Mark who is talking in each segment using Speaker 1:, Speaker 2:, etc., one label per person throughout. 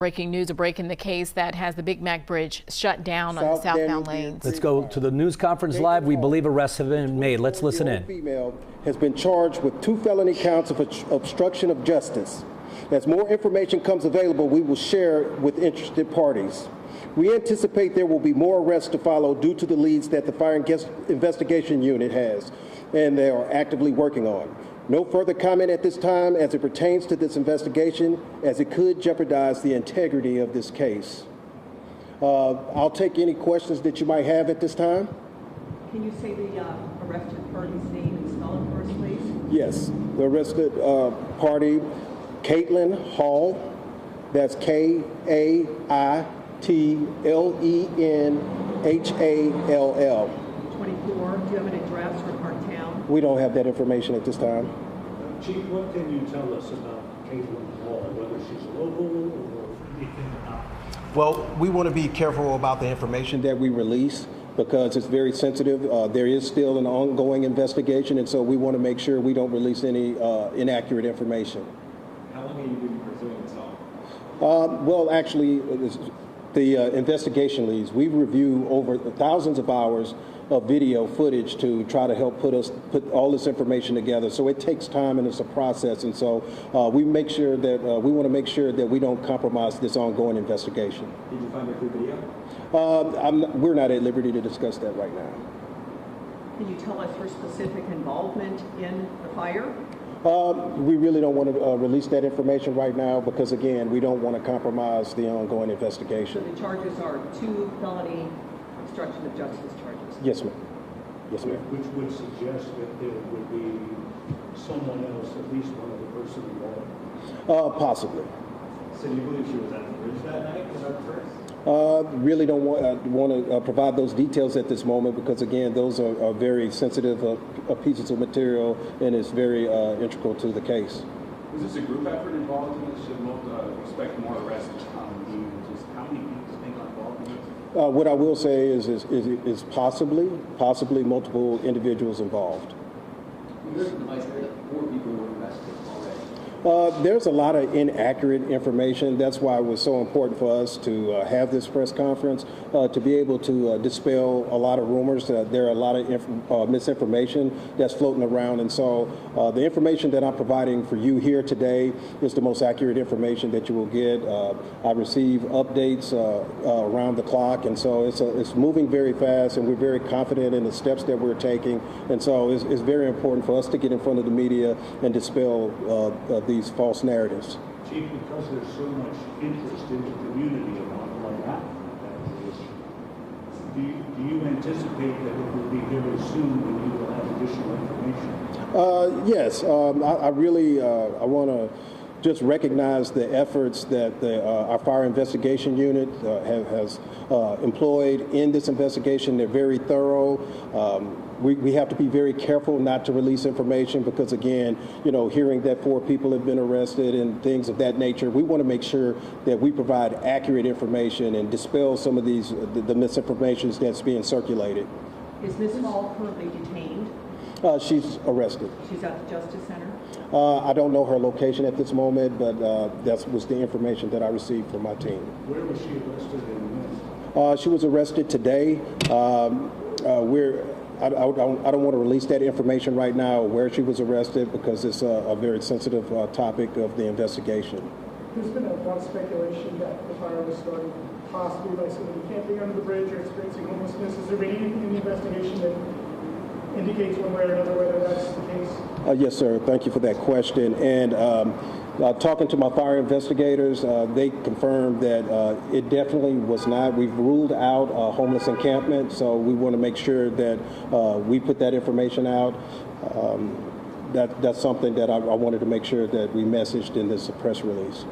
Speaker 1: Breaking news, a break in the case that has the Big Mac Bridge shut down on the southbound lanes.
Speaker 2: Let's go to the news conference live. We believe arrests have been made. Let's listen in.
Speaker 3: Female has been charged with 2 felony counts of obstruction of justice. As more information comes available, we will share with interested parties. We anticipate there will be more arrests to follow due to the leads that the Fire Investigation Unit has, and they are actively working on. No further comment at this time as it pertains to this investigation, as it could jeopardize the integrity of this case. I'll take any questions that you might have at this time.
Speaker 4: Can you say the arrested party's name and spell it for us, please?
Speaker 3: Yes, the arrested party, Caitlin Hall. That's K-A-I-T-L-E-N-H-A-L-L.
Speaker 4: 24. Do you have an address for Parktown?
Speaker 3: We don't have that information at this time.
Speaker 5: Chief, what can you tell us about Caitlin Hall, whether she's local or anything about?
Speaker 3: Well, we want to be careful about the information that we release because it's very sensitive. There is still an ongoing investigation, and so we want to make sure we don't release any inaccurate information.
Speaker 6: How long have you been pursuing this all?
Speaker 3: Well, actually, the investigation leads. We review over thousands of hours of video footage to try to help put all this information together. So it takes time and it's a process. And so we make sure that we want to make sure that we don't compromise this ongoing investigation.
Speaker 6: Did you find a free video?
Speaker 3: We're not at liberty to discuss that right now.
Speaker 4: Can you tell us her specific involvement in the fire?
Speaker 3: We really don't want to release that information right now because, again, we don't want to compromise the ongoing investigation.
Speaker 4: So the charges are 2 felony obstruction of justice charges.
Speaker 3: Yes, ma'am. Yes, ma'am.
Speaker 5: Which would suggest that there would be someone else, at least one other person involved?
Speaker 3: Possibly.
Speaker 6: So do you believe she was at the bridge that night? Is that correct?
Speaker 3: Really don't want to provide those details at this moment because, again, those are very sensitive pieces of material and it's very integral to the case.
Speaker 6: Was this a group effort involved in this? Should expect more arrests? Just how many people do you think are involved in this?
Speaker 3: What I will say is possibly multiple individuals involved.
Speaker 6: There's a device there that 4 people were arrested already.
Speaker 3: There's a lot of inaccurate information. That's why it was so important for us to have this press conference, to be able to dispel a lot of rumors. There are a lot of misinformation that's floating around. And so the information that I'm providing for you here today is the most accurate information that you will get. I receive updates around the clock. And so it's moving very fast, and we're very confident in the steps that we're taking. And so it's very important for us to get in front of the media and dispel these false narratives.
Speaker 5: Chief, because there's so much interest in the community about what happened at that do you anticipate that it will be very soon when you will have additional information?
Speaker 3: Yes, I really want to just recognize the efforts that our Fire Investigation Unit has employed in this investigation. They're very thorough. We have to be very careful not to release information because, again, hearing that 4 people have been arrested and things of that nature, we want to make sure that we provide accurate information and dispel some of the misinformation that's being circulated.
Speaker 4: Is Ms. Hall currently detained?
Speaker 3: She's arrested.
Speaker 4: She's at the Justice Center?
Speaker 3: I don't know her location at this moment, but that was the information that I received from my team.
Speaker 5: Where was she arrested and when?
Speaker 3: She was arrested today. I don't want to release that information right now where she was arrested because it's a very sensitive topic of the investigation.
Speaker 7: There's been a lot of speculation that the fire was started possibly by somebody camping under the bridge or experiencing homelessness. Is there anything in the investigation that indicates one way or another whether that's the case?
Speaker 3: Yes, sir. Thank you for that question. And talking to my fire investigators, they confirmed that it definitely was not. We've ruled out homeless encampment, so we want to make sure that we put that information out. That's something that I wanted to make sure that we messaged in this press release.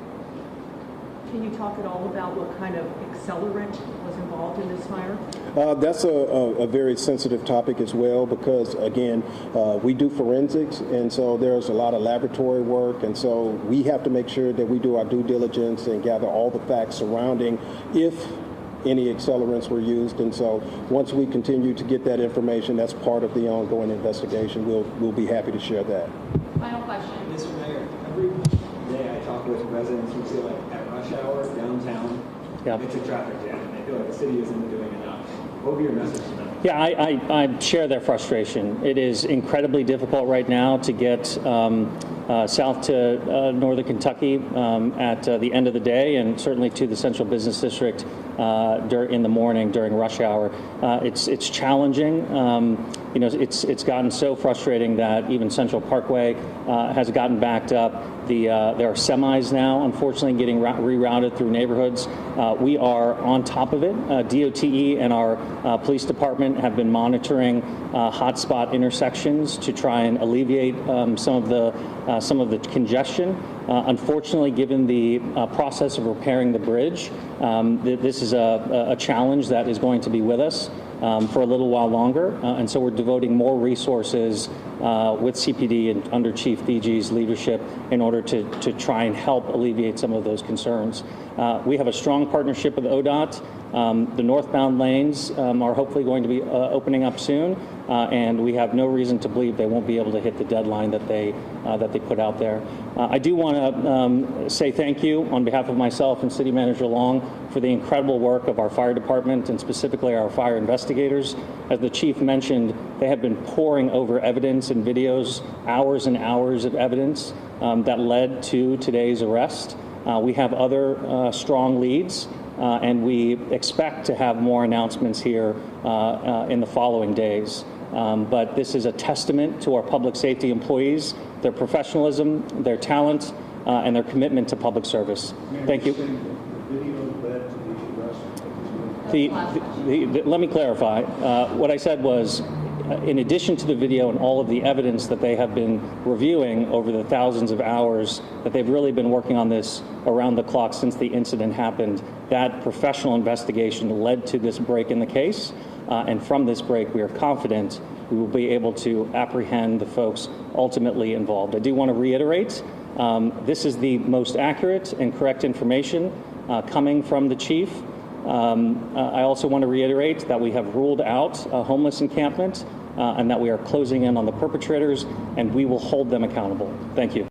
Speaker 4: Can you talk at all about what kind of accelerant was involved in this fire?
Speaker 3: That's a very sensitive topic as well because, again, we do forensics, and so there's a lot of laboratory work, and so we have to make sure that we do our due diligence and gather all the facts surrounding if any accelerants were used. And so once we continue to get that information, that's part of the ongoing investigation. We'll be happy to share that.
Speaker 1: Final question.
Speaker 6: Mr. Mayor, every day I talk with residents who say, like, at rush hour down to
Speaker 2: Yeah.
Speaker 8: It's a traffic jam, and they feel like the city isn't doing enough. What would be your message to them?
Speaker 9: Yeah, I share their frustration. It is incredibly difficult right now to get south to northern Kentucky at the end of the day, and certainly to the Central Business District in the morning during rush hour. It's challenging. It's gotten so frustrating that even Central Parkway has gotten backed up. There are semis now, unfortunately, getting rerouted through neighborhoods. We are on top of it. DOTE and our police department have been monitoring hotspot intersections to try and alleviate some of the congestion. Unfortunately, given the process of repairing the bridge, this is a challenge that is going to be with us for a little while longer, and so we're devoting more resources with CPD and under Chief Thege's leadership in order to try and help alleviate some of those concerns. We have a strong partnership with ODOT. The northbound lanes are hopefully going to be opening up soon, and we have no reason to believe they won't be able to hit the deadline that they put out there. I do want to say thank you on behalf of myself and City Manager Long for the incredible work of our fire department and specifically our fire investigators. As the chief mentioned, they have been poring over evidence and videos, hours and hours of evidence that led to today's arrest. We have other strong leads, and we expect to have more announcements here in the following days. But this is a testament to our public safety employees, their professionalism, their talent, and their commitment to public service. Thank you. Let me clarify. What I said was, in addition to the video and all of the evidence that they have been reviewing over the thousands of hours that they've really been working on this around the clock since the incident happened, that professional investigation led to this break in the case. And from this break, we are confident we will be able to apprehend the folks ultimately involved. I do want to reiterate, this is the most accurate and correct information coming from the chief. I also want to reiterate that we have ruled out a homeless encampment and that we are closing in on the perpetrators, and we will hold them accountable. Thank you.